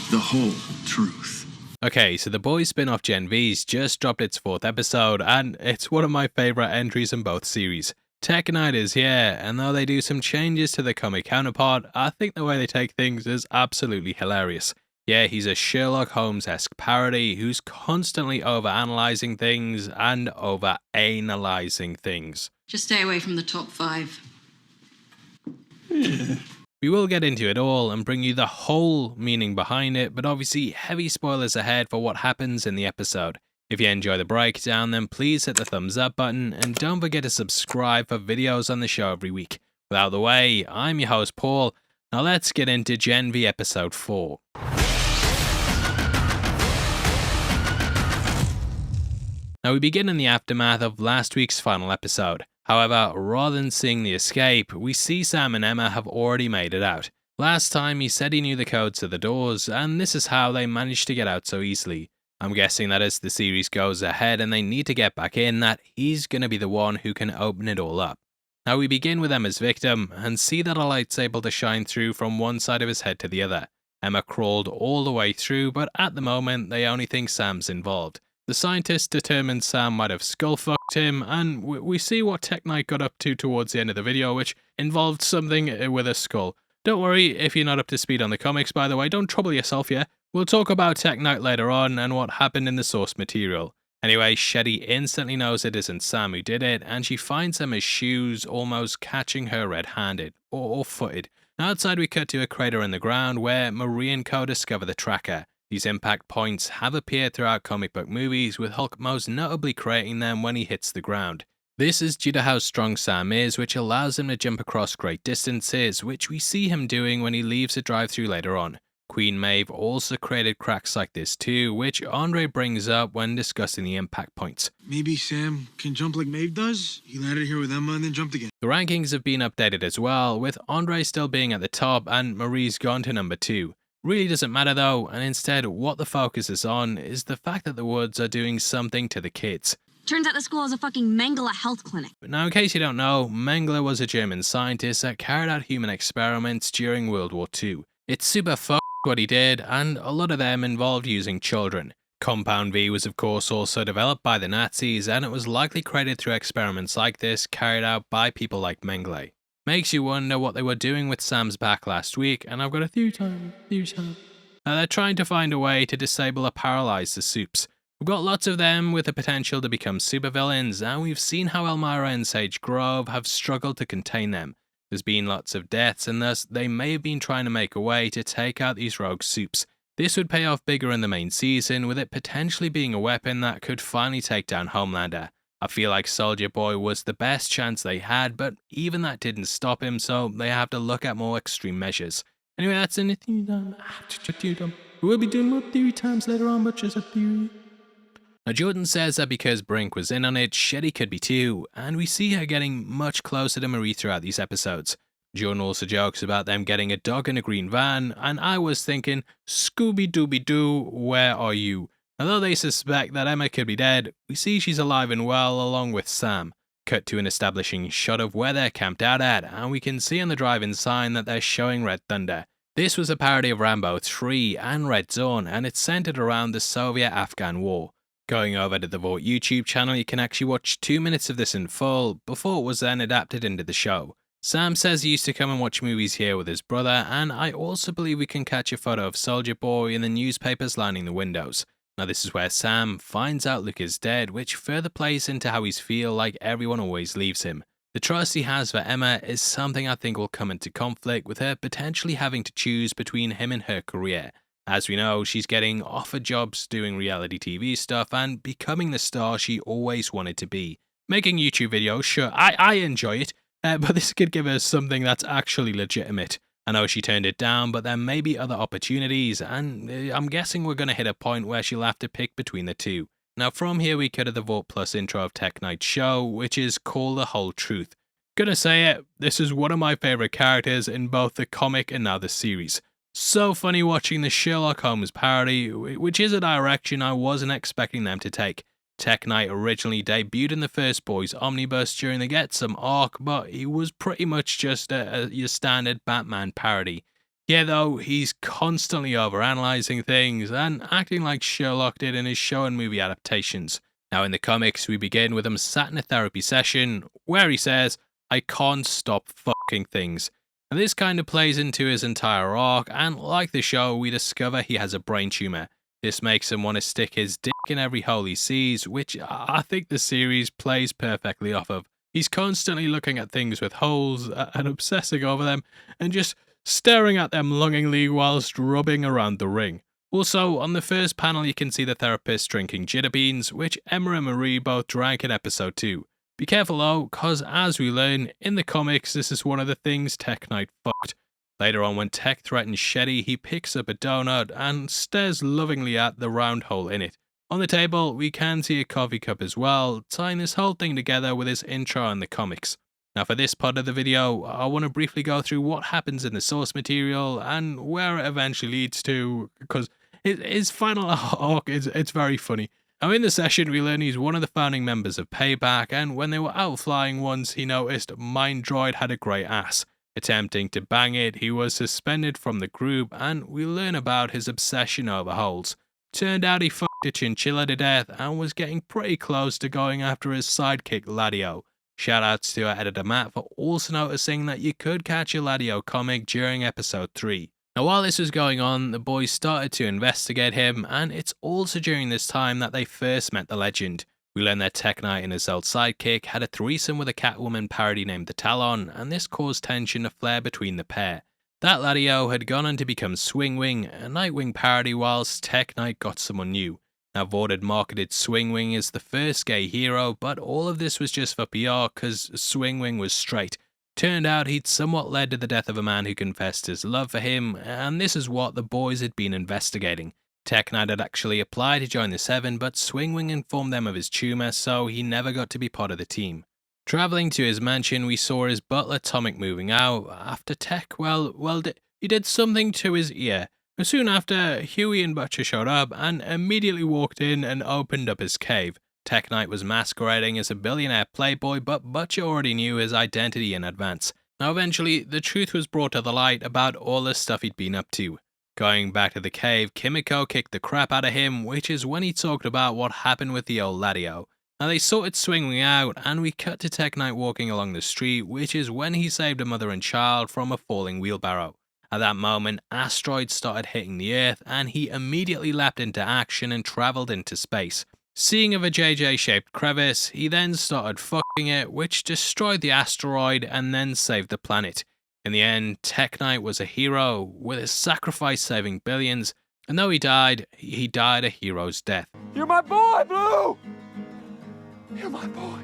The whole truth. Okay, so The Boys spin-off Gen V's just dropped its 4th episode, and it's one of my favourite entries in both series. Tek Knight is here, and though they do some changes to the comic counterpart, I think the way they take things is absolutely hilarious. Yeah, he's a Sherlock Holmes-esque parody who's constantly over-analysing things and over-analysing things. Just stay away from the top 5. We will get into it all and bring you the whole meaning behind it, but obviously heavy spoilers ahead for what happens in the episode. If you enjoy the breakdown, then please hit the thumbs up button and don't forget to subscribe for videos on the show every week. Without the way, I'm your host Paul. Now let's get into Gen V episode 4. Now we begin in the aftermath of last week's final episode. However, rather than seeing the escape, we see Sam and Emma have already made it out. Last time he said he knew the codes to the doors, and this is how they managed to get out so easily. I'm guessing that as the series goes ahead and they need to get back in, that he's going to be the one who can open it all up. Now we begin with Emma's victim, and see that a light's able to shine through from one side of his head to the other. Emma crawled all the way through, but at the moment they only think Sam's involved. The scientist determined Sam might have skull-fucked him, and we see what Tek Knight got up to towards the end of the video, which involved something with a skull. Don't worry if you're not up to speed on the comics, by the way, don't trouble yourself yet. We'll talk about Tek Knight later on and what happened in the source material. Anyway, Shetty instantly knows it isn't Sam who did it, and she finds Emma's shoes almost catching her red-handed, or footed. Outside we cut to a crater in the ground where Marie and Co discover the tracker. These impact points have appeared throughout comic book movies, with Hulk most notably creating them when he hits the ground. This is due to how strong Sam is, which allows him to jump across great distances, which we see him doing when he leaves a drive-thru later on. Queen Maeve also created cracks like this too, which Andre brings up when discussing the impact points. Maybe Sam can jump like Maeve does? He landed here with Emma and then jumped again. The rankings have been updated as well, with Andre still being at the top and Marie's gone to number 2. Really doesn't matter though, and instead what the focus is on is the fact that the Woods are doing something to the kids. Turns out the school is a fucking Mengele health clinic. But now in case you don't know, Mengele was a German scientist that carried out human experiments during World War II. It's super fucked what he did, and a lot of them involved using children. Compound V was of course also developed by the Nazis, and it was likely created through experiments like this carried out by people like Mengele. Makes you wonder what they were doing with Sam's back last week, and I've got a theory time. They're trying to find a way to disable or paralyze the Supes. We've got lots of them with the potential to become supervillains, and we've seen how Elmira and Sage Grove have struggled to contain them. There's been lots of deaths, and thus they may have been trying to make a way to take out these rogue Supes. This would pay off bigger in the main season, with it potentially being a weapon that could finally take down Homelander. I feel like Soldier Boy was the best chance they had, but even that didn't stop him, so they have to look at more extreme measures. Anyway, that's in the theory time. We will be doing more theory times later on, but just a theory. Now Jordan says that because Brink was in on it, Shetty could be too, and we see her getting much closer to Marie throughout these episodes. Jordan also jokes about them getting a dog in a green van, and I was thinking, Scooby-Dooby-Doo, where are you? Although they suspect that Emma could be dead, we see she's alive and well along with Sam. Cut to an establishing shot of where they're camped out at, and we can see on the drive-in sign that they're showing Red Thunder. This was a parody of Rambo 3 and Red Dawn, and it's centered around the Soviet-Afghan War. Going over to the Vought YouTube channel, you can actually watch 2 minutes of this in full, before it was then adapted into the show. Sam says he used to come and watch movies here with his brother, and I also believe we can catch a photo of Soldier Boy in the newspapers lining the windows. Now this is where Sam finds out Luke is dead, which further plays into how he's feel like everyone always leaves him. The trust he has for Emma is something I think will come into conflict with her potentially having to choose between him and her career. As we know, she's getting offered jobs doing reality TV stuff and becoming the star she always wanted to be. Making YouTube videos, sure, I enjoy it, but this could give her something that's actually legitimate. I know she turned it down, but there may be other opportunities, and I'm guessing we're going to hit a point where she'll have to pick between the two. Now from here we cut to the Vought Plus intro of Tek Knight's show, which is called The Whole Truth. Gonna say it, this is one of my favourite characters in both the comic and now the series. So funny watching the Sherlock Holmes parody, which is a direction I wasn't expecting them to take. Tek Knight originally debuted in the first Boys Omnibus during the Get Some arc, but he was pretty much just your standard Batman parody. Yeah, though, he's constantly overanalyzing things and acting like Sherlock did in his show and movie adaptations. Now, in the comics, we begin with him sat in a therapy session where he says, "I can't stop fucking things." And this kind of plays into his entire arc, and like the show, we discover he has a brain tumor. This makes him want to stick his dick in every hole he sees, which I think the series plays perfectly off of. He's constantly looking at things with holes and obsessing over them, and just staring at them longingly whilst rubbing around the ring. Also, on the first panel you can see the therapist drinking jitter beans, which Emma and Marie both drank in episode 2. Be careful though, cause as we learn, in the comics this is one of the things Tek Knight fucked. Later on when Tek threatens Shetty, he picks up a donut and stares lovingly at the round hole in it. On the table, we can see a coffee cup as well, tying this whole thing together with his intro in the comics. Now for this part of the video, I want to briefly go through what happens in the source material and where it eventually leads to, because his final arc it's very funny. Now in the session we learn he's one of the founding members of Payback, and when they were out flying once he noticed Mind Droid had a great ass. Attempting to bang it, he was suspended from the group, and we learn about his obsession over holes. Turned out he fucked a chinchilla to death and was getting pretty close to going after his sidekick Ladio. Shoutouts to our editor Matt for also noticing that you could catch a Ladio comic during episode 3. Now while this was going on, the boys started to investigate him, and it's also during this time that they first met the legend. We learn that Tek Knight and his old sidekick had a threesome with a Catwoman parody named the Talon, and this caused tension to flare between the pair. That Ladio had gone on to become Swingwing, a Nightwing parody, whilst Tek Knight got someone new. Now Vought had marketed Swingwing as the first gay hero, but all of this was just for PR cause Swingwing was straight. Turned out he'd somewhat led to the death of a man who confessed his love for him, and this is what the boys had been investigating. Tek Knight had actually applied to join the Seven, but Swingwing informed them of his tumour, so he never got to be part of the team. Travelling to his mansion, we saw his butler Tomic moving out. After Tek, he did something to his ear. Soon after, Huey and Butcher showed up and immediately walked in and opened up his cave. Tek Knight was masquerading as a billionaire playboy, but Butcher already knew his identity in advance. Now eventually, the truth was brought to the light about all the stuff he'd been up to. Going back to the cave, Kimiko kicked the crap out of him, which is when he talked about what happened with the old Ladio. Now they sorted Swingwing out, and we cut to Tek Knight walking along the street, which is when he saved a mother and child from a falling wheelbarrow. At that moment, asteroids started hitting the Earth, and he immediately leapt into action and travelled into space. Seeing of a JJ-shaped crevice, he then started fucking it, which destroyed the asteroid and then saved the planet. In the end, Tek Knight was a hero, with his sacrifice saving billions, and though he died a hero's death. You're my boy, Blue! You're my boy.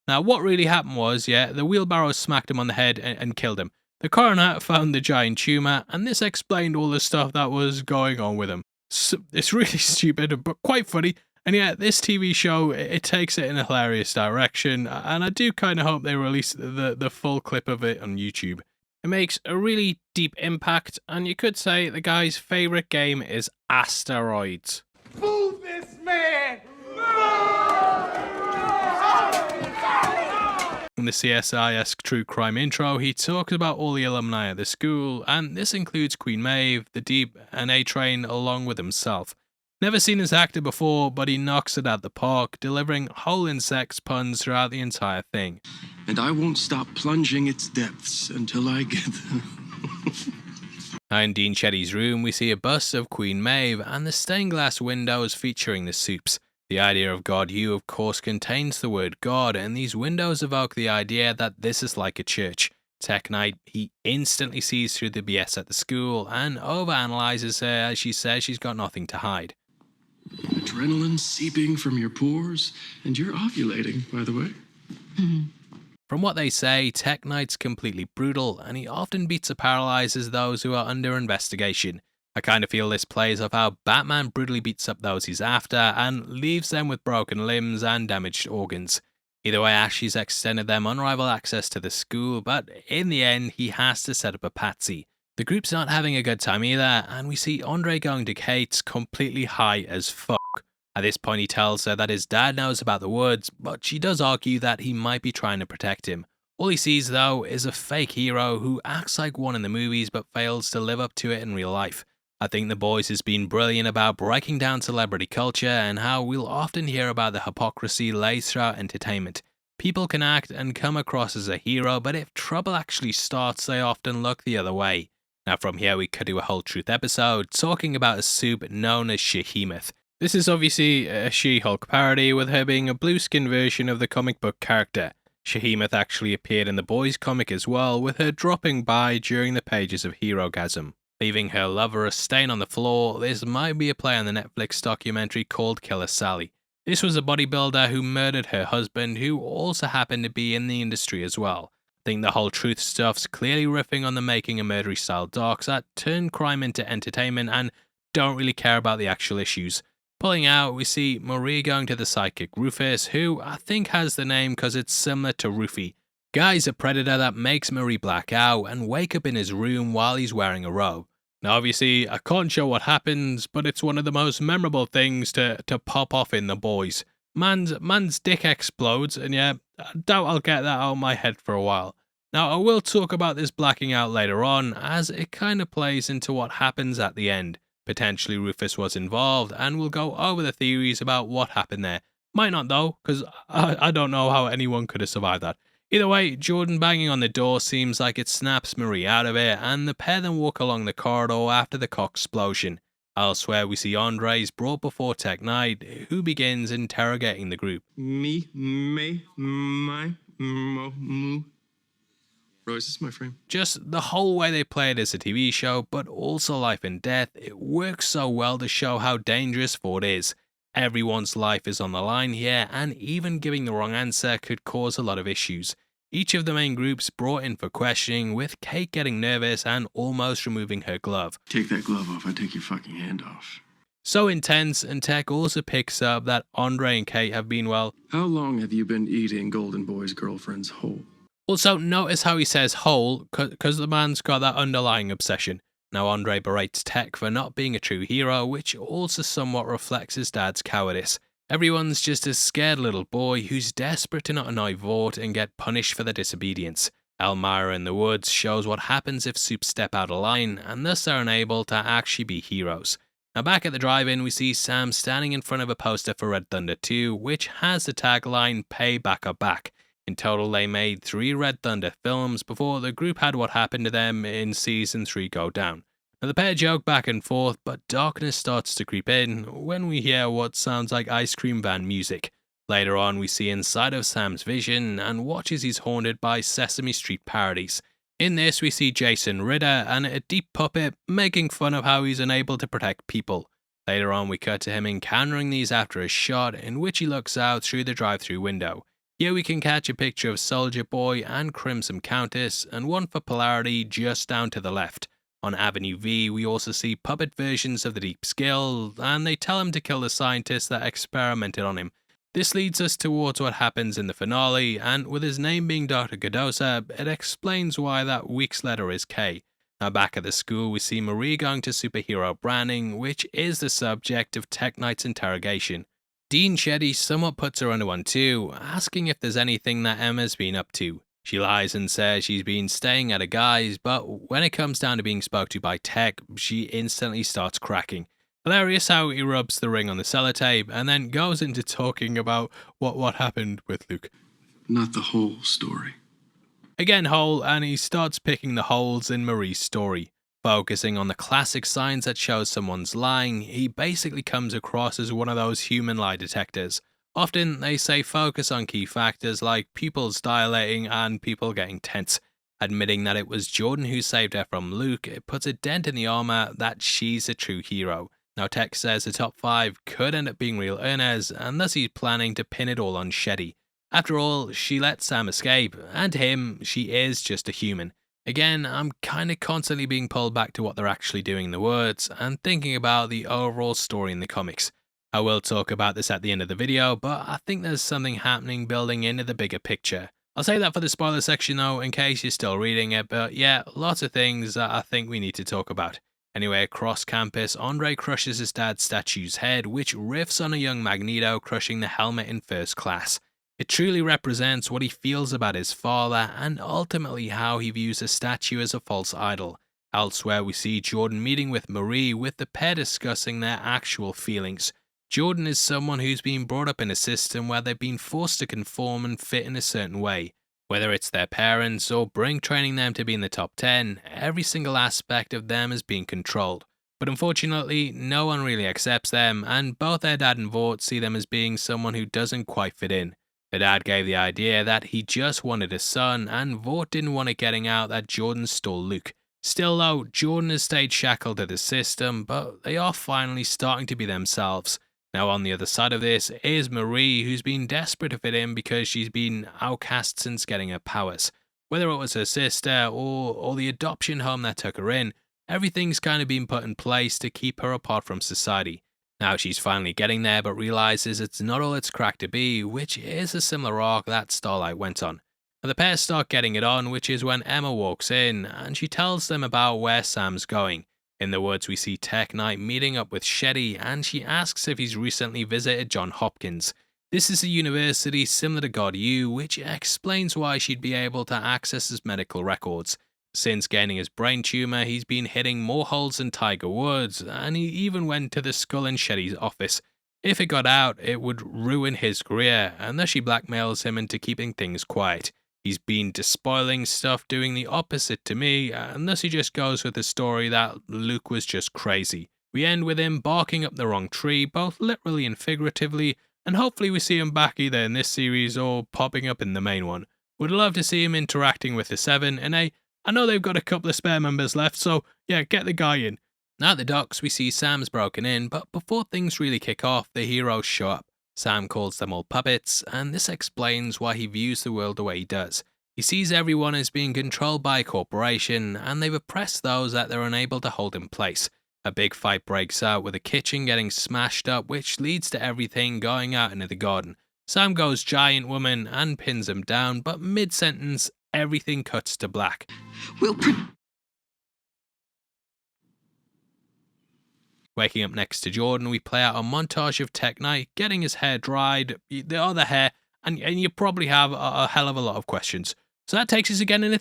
Now what really happened was, the wheelbarrow smacked him on the head and killed him. The coroner found the giant tumour, and this explained all the stuff that was going on with him. So, it's really stupid, but quite funny. And yeah, this TV show, it takes it in a hilarious direction, and I do kind of hope they release the full clip of it on YouTube. It makes a really deep impact, and you could say the guy's favourite game is Asteroids. Move this man! In the CSI-esque true crime intro, he talks about all the alumni at the school, and this includes Queen Maeve, the Deep, and A-Train along with himself. Never seen this actor before, but he knocks it out the park, delivering whole insects puns throughout the entire thing. And I won't stop plunging its depths until I get them. Now in Dean Shetty's room, we see a bust of Queen Maeve and the stained glass windows featuring the soups. The idea of God You, of course, contains the word God, and these windows evoke the idea that this is like a church. Tek Knight, he instantly sees through the BS at the school and overanalyzes her as she says she's got nothing to hide. Adrenaline seeping from your pores, and you're ovulating, by the way. From what they say, Tek Knight's completely brutal, and he often beats or paralyzes those who are under investigation. I kind of feel this plays off how Batman brutally beats up those he's after and leaves them with broken limbs and damaged organs. Either way, Ashley's extended them unrivaled access to the school, but in the end, he has to set up a patsy. The group's not having a good time either, and we see Andre going to Kate's completely high as fuck. At this point, he tells her that his dad knows about the woods, but she does argue that he might be trying to protect him. All he sees though is a fake hero who acts like one in the movies but fails to live up to it in real life. I think The Boys has been brilliant about breaking down celebrity culture and how we'll often hear about the hypocrisy laced throughout entertainment. People can act and come across as a hero, but if trouble actually starts, they often look the other way. Now from here we could do a whole truth episode talking about a soup known as Shehemoth. This is obviously a She-Hulk parody, with her being a blue-skinned version of the comic book character. Shehemoth actually appeared in the Boys comic as well, with her dropping by during the pages of Herogasm, leaving her lover a stain on the floor. This might be a play on the Netflix documentary called Killer Sally. This was a bodybuilder who murdered her husband, who also happened to be in the industry as well. I think the whole truth stuff's clearly riffing on the Making a Murdery style docs that turn crime into entertainment and don't really care about the actual issues. Pulling out, we see Marie going to the psychic Rufus, who I think has the name because it's similar to Rufy. Guy's a predator that makes Marie black out and wake up in his room while he's wearing a robe. Now obviously I can't show what happens, but it's one of the most memorable things to pop off in The Boys. Man's dick explodes, and yeah, I doubt I'll get that out of my head for a while. Now I will talk about this blacking out later on, as it kind of plays into what happens at the end. Potentially Rufus was involved, and we'll go over the theories about what happened there. Might not though, because I don't know how anyone could have survived that. Either way, Jordan banging on the door seems like it snaps Marie out of it, and the pair then walk along the corridor after the cock explosion. Elsewhere, we see Andre's brought before Tek Knight, who begins interrogating the group. Me, my, mo, moo. Royce, is this my frame? Just the whole way they play it as a TV show, but also life and death, it works so well to show how dangerous Ford is. Everyone's life is on the line here, and even giving the wrong answer could cause a lot of issues. Each of the main groups brought in for questioning, with Kate getting nervous and almost removing her glove. Take that glove off, I take your fucking hand off. So intense, and Tek also picks up that Andre and Kate have been, well... How long have you been eating Golden Boy's girlfriend's whole? Also, notice how he says whole, because the man's got that underlying obsession. Now Andre berates Tek for not being a true hero, which also somewhat reflects his dad's cowardice. Everyone's just a scared little boy who's desperate to not annoy Vought and get punished for their disobedience. Elmira in the woods shows what happens if Soup step out of line, and thus are unable to actually be heroes. Now back at the drive-in, we see Sam standing in front of a poster for Red Thunder 2, which has the tagline, "Pay back or back." In total, they made 3 Red Thunder films before the group had what happened to them in Season 3 go down. Now the pair joke back and forth, but darkness starts to creep in when we hear what sounds like ice cream van music. Later on, we see inside of Sam's vision and watch as he's haunted by Sesame Street parodies. In this, we see Jason Ritter and a deep puppet making fun of how he's unable to protect people. Later on, we cut to him encountering these after a shot in which he looks out through the drive-through window. Here we can catch a picture of Soldier Boy and Crimson Countess, and one for polarity just down to the left. On Avenue V, we also see puppet versions of the Deep Skill, and they tell him to kill the scientist that experimented on him. This leads us towards what happens in the finale, and with his name being Dr. Cardosa, it explains why that week's letter is K. Now back at the school, we see Marie going to superhero branding, which is the subject of Tek Knight's interrogation. Dean Shetty somewhat puts her under one too, asking if there's anything that Emma's been up to. She lies and says she's been staying at a guy's, but when it comes down to being spoke to by Tek, she instantly starts cracking. Hilarious how he rubs the ring on the sellotape and then goes into talking about what happened with Luke. Not the whole story. Again whole, and he starts picking the holes in Marie's story. Focusing on the classic signs that show someone's lying, he basically comes across as one of those human lie detectors. Often they say focus on key factors like pupils dilating and people getting tense. Admitting that it was Jordan who saved her from Luke, it puts a dent in the armor that she's a true hero. Now Tek says the top 5 could end up being real earners, and thus he's planning to pin it all on Shetty. After all, she let Sam escape, and him, she is just a human. Again, I'm kinda constantly being pulled back to what they're actually doing in the words, and thinking about the overall story in the comics. I will talk about this at the end of the video, but I think there's something happening building into the bigger picture. I'll say that for the spoiler section though, in case you're still reading it, but yeah, lots of things that I think we need to talk about. Anyway, across campus, Andre crushes his dad's statue's head, which riffs on a young Magneto crushing the helmet in First Class. It truly represents what he feels about his father and ultimately how he views a statue as a false idol. Elsewhere, we see Jordan meeting with Marie, with the pair discussing their actual feelings. Jordan is someone who's been brought up in a system where they've been forced to conform and fit in a certain way. Whether it's their parents or Brink training them to be in the top 10, every single aspect of them is being controlled. But unfortunately, no one really accepts them, and both their dad and Vought see them as being someone who doesn't quite fit in. The dad gave the idea that he just wanted a son, and Vought didn't want it getting out that Jordan stole Luke. Still though, Jordan has stayed shackled to the system, but they are finally starting to be themselves. Now on the other side of this is Marie, who's been desperate to fit in because she's been outcast since getting her powers. Whether it was her sister or the adoption home that took her in, everything's kind of been put in place to keep her apart from society. Now she's finally getting there, but realizes it's not all it's cracked to be, which is a similar arc that Starlight went on. Now the pair start getting it on, which is when Emma walks in, and she tells them about where Sam's going. In the woods we see Tek Knight meeting up with Shetty, and she asks if he's recently visited Johns Hopkins. This is a university similar to God U, which explains why she'd be able to access his medical records. Since gaining his brain tumor, he's been hitting more holes than Tiger Woods, and he even went to the skull in Shetty's office. If it got out, it would ruin his career, and thus she blackmails him into keeping things quiet. He's been despoiling stuff, doing the opposite to me, and thus he just goes with the story that Luke was just crazy. We end with him barking up the wrong tree, both literally and figuratively, and hopefully we see him back either in this series or popping up in the main one. Would love to see him interacting with the Seven, and I know they've got a couple of spare members left, so yeah, get the guy in. Now at the docks, we see Sam's broken in, but before things really kick off, the heroes show up. Sam calls them all puppets, and this explains why he views the world the way he does. He sees everyone as being controlled by a corporation, and they've oppressed those that they're unable to hold in place. A big fight breaks out with the kitchen getting smashed up, which leads to everything going out into the garden. Sam goes giant woman and pins him down, but mid-sentence, everything cuts to black. Waking up next to Jordan, we play out a montage of Tek Knight getting his hair dried, the other hair, and you probably have a hell of a lot of questions. So that takes us again in a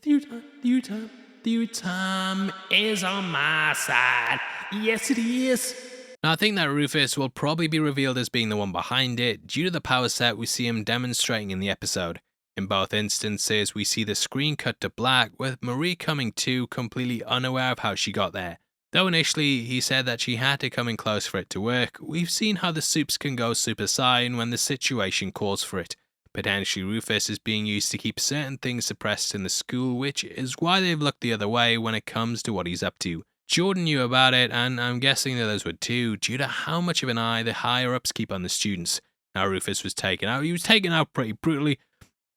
the time is on my side. Yes, it is. Now I think that Rufus will probably be revealed as being the one behind it, due to the power set we see him demonstrating in the episode. In both instances, we see the screen cut to black, with Marie coming to, completely unaware of how she got there. Though initially he said that she had to come in close for it to work, we've seen how the soups can go Super Saiyan when the situation calls for it. Potentially Rufus is being used to keep certain things suppressed in the school, which is why they've looked the other way when it comes to what he's up to. Jordan knew about it, and I'm guessing the others would too, due to how much of an eye the higher-ups keep on the students. Now Rufus was taken out, he was taken out pretty brutally,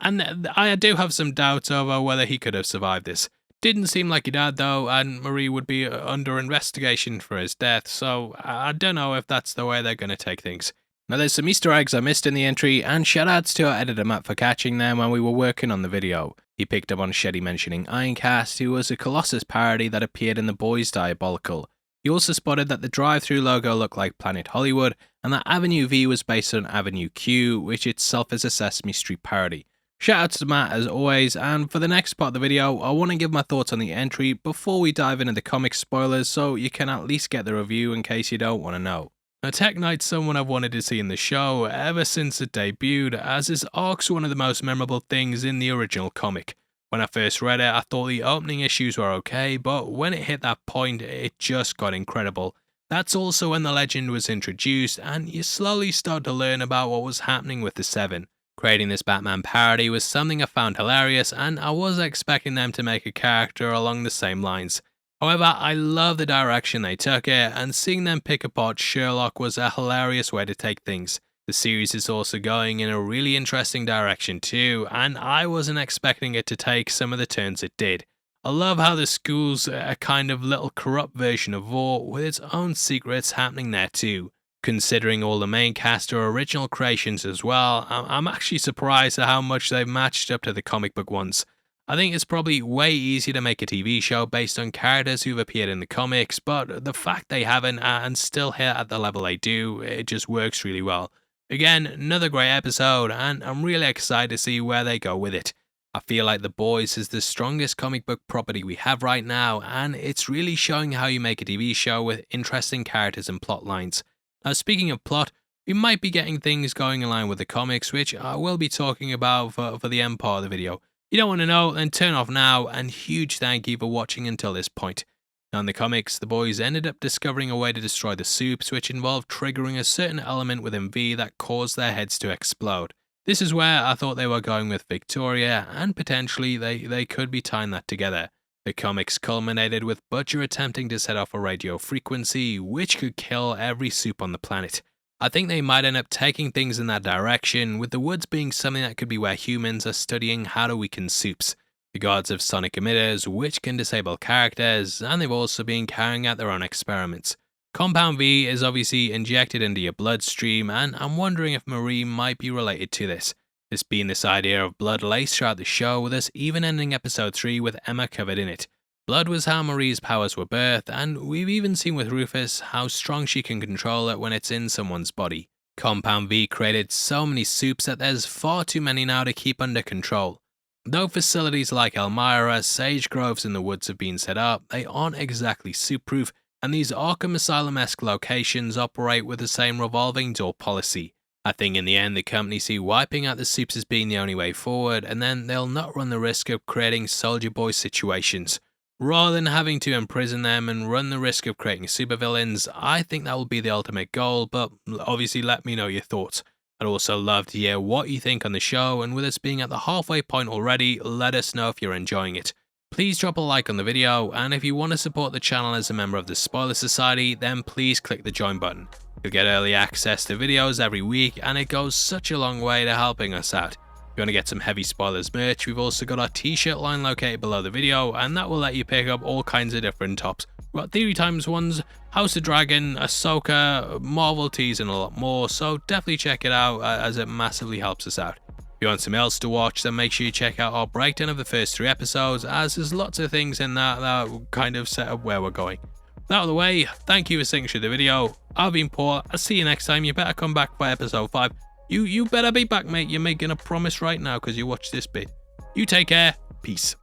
and I do have some doubts over whether he could have survived this. Didn't seem like he had though, and Marie would be under investigation for his death, so I don't know if that's the way they're going to take things. Now there's some Easter eggs I missed in the entry, and shoutouts to our editor Matt for catching them when we were working on the video. He picked up on Shetty mentioning Ironcast, who was a Colossus parody that appeared in The Boys Diabolical. He also spotted that the drive-thru logo looked like Planet Hollywood, and that Avenue V was based on Avenue Q, which itself is a Sesame Street parody. Shoutouts to Matt as always, and for the next part of the video, I want to give my thoughts on the entry before we dive into the comic spoilers, so you can at least get the review in case you don't want to know. Now Tek Knight's someone I've wanted to see in the show ever since it debuted, as his arc's one of the most memorable things in the original comic. When I first read it, I thought the opening issues were okay, but when it hit that point, it just got incredible. That's also when the legend was introduced, and you slowly start to learn about what was happening with the Seven. Creating this Batman parody was something I found hilarious, and I was expecting them to make a character along the same lines. However, I love the direction they took it, and seeing them pick apart Sherlock was a hilarious way to take things. The series is also going in a really interesting direction too, and I wasn't expecting it to take some of the turns it did. I love how the school's a kind of little corrupt version of Vought, with its own secrets happening there too. Considering all the main cast are original creations as well, I'm actually surprised at how much they've matched up to the comic book ones. I think it's probably way easier to make a TV show based on characters who've appeared in the comics, but the fact they haven't and still hit at the level they do, it just works really well. Again, another great episode, and I'm really excited to see where they go with it. I feel like The Boys is the strongest comic book property we have right now, and it's really showing how you make a TV show with interesting characters and plot lines. Now, speaking of plot, we might be getting things going in line with the comics, which I will be talking about for the end part of the video. If you don't want to know, then turn off now, and huge thank you for watching until this point. Now, in the comics, the boys ended up discovering a way to destroy the soups, which involved triggering a certain element within V that caused their heads to explode. This is where I thought they were going with Victoria, and potentially they could be tying that together. The comics culminated with Butcher attempting to set off a radio frequency, which could kill every soup on the planet. I think they might end up taking things in that direction, with the woods being something that could be where humans are studying how to weaken soups. The gods have sonic emitters, which can disable characters, and they've also been carrying out their own experiments. Compound V is obviously injected into your bloodstream, and I'm wondering if Marie might be related to this. There's been this idea of blood laced throughout the show, with us even ending episode 3 with Emma covered in it. Blood was how Marie's powers were birthed, and we've even seen with Rufus how strong she can control it when it's in someone's body. Compound V created so many soups that there's far too many now to keep under control. Though facilities like Elmira, Sage Groves in the woods have been set up, they aren't exactly soup-proof, and these Arkham Asylum-esque locations operate with the same revolving door policy. I think in the end the company see wiping out the soups as being the only way forward, and then they'll not run the risk of creating Soldier Boy situations. Rather than having to imprison them and run the risk of creating supervillains, I think that will be the ultimate goal, but obviously let me know your thoughts. I'd also love to hear what you think on the show, and with us being at the halfway point already, let us know if you're enjoying it. Please drop a like on the video, and if you want to support the channel as a member of the Spoiler Society, then please click the join button. You'll get early access to videos every week, and it goes such a long way to helping us out. If you want to get some heavy spoilers merch, we've also got our t-shirt line located below the video, and that will let you pick up all kinds of different tops. We've got Theory Times ones, House of Dragon, Ahsoka, Marvel tees, and a lot more, so definitely check it out as it massively helps us out. If you want something else to watch, then make sure you check out our breakdown of the first 3 episodes, as there's lots of things in that kind of set up where we're going. That out of the way, thank you for sitting through the video. I've been Paul, I'll see you next time. You better come back for episode 5. You better be back, mate. You're making a promise right now because you watched this bit. You take care. Peace.